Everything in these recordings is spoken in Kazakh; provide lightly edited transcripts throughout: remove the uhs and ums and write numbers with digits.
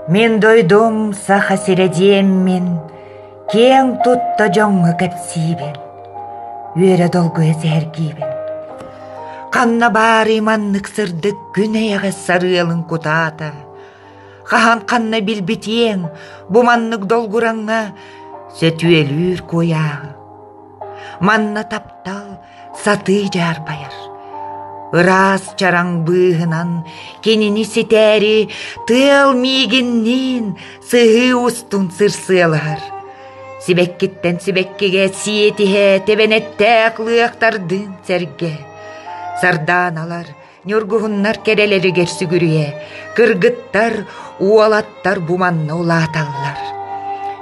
Мен дойдум саха сиредиеммин, кең тутта жоңы кепсибин, үйре долгуя зергибин. Канна бар иманнык сырдык күнеяға сарыялын кутата. Хахан канна билбитиең, буманнык долгураңа сөтүелүр кояғы. Манна таптал саты жар байыр. Ырас чараң быгынан, кенини сетери, тыл мигиннин, сыгы устун сырсылар. Сибеккиттен сибеккеге сиетихе тебенеттек лыактардын серге. Сарданалар, нюргугуннар керелери керсүгүрүе, кыргыттар, уалаттар буманны улаталлар.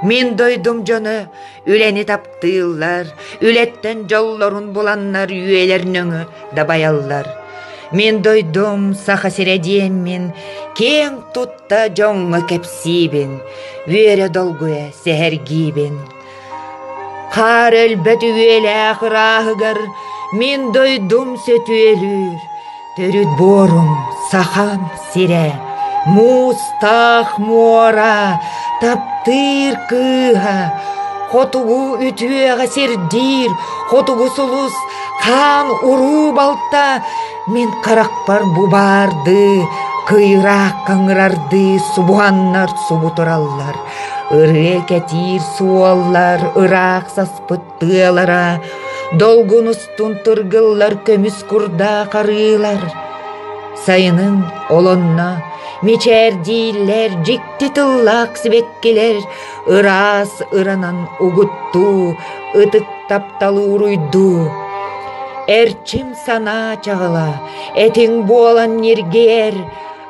Мен дойдум жоны, үлени таптыыллар, үлеттен жоллорун буланнар үйелернөңі дабаяллар. Мен дойдум саха сиредиеммин, кең тутта жоңы кепсибин, үйере долгуя сехергибин. Кар өлбөт үйеле ахырахыгар, мен дойдум сөтүелүр, төрүт борум сахам сире, мустах мора, таптыр кыга, хотугу ütüega сердир, хотугу сулус, хан уру балта, мен каракпар бубарды, кыйрак каңырарды, субуаннар субутураллар, ыры кетир суаллар, ырак саспыттыалара, долгунустун тыргыллар көмүс курда карыылар. Сайынын олонна, мечердилер, жикти тыллак сибеккелер, ырас ыранан угутту, ытык тапталы уруйду. Эрчим сана чағыла, этиң болан нергер,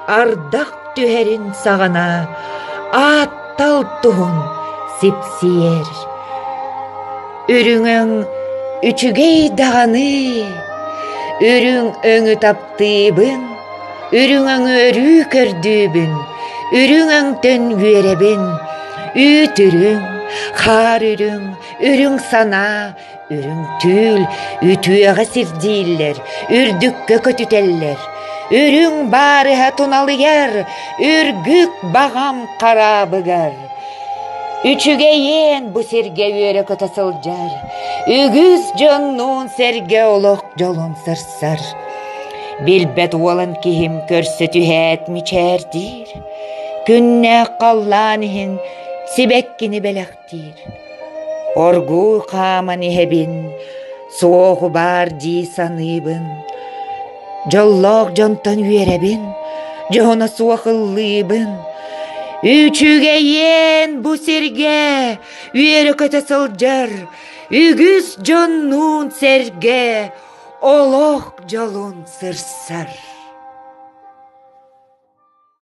ардак түһерин сағана, аттал туғын сипсиер. Үрүңөң үчүгей дағаны, үрүң өңі таптыыбын, үрүңөң өрү көрдүүбүн, үрүңөң төн үйеребин, үтүрүң, хар үрүң сана, үрүң түл, үтүэға сирдииллер, үрдүккө көтүтеллер, үрүң барыға туналыгер, үргүк бағам қарабыгар. Үчүге ен бу серге үйере көтасылжар, үгүз жоннун серге олох жолун сырсар. Билбет уолан кихим көрсөтүхет мичердир, күнне қалланихин сибеккини белектир. Оргу камани хебин, сооху бар ди саныбын, жоллок жонтон үйеребин, жона суахыллыбын. Үчүге ен бу серге үйере көтасылжар, үгүз жоннун серге олох жолун сырсар.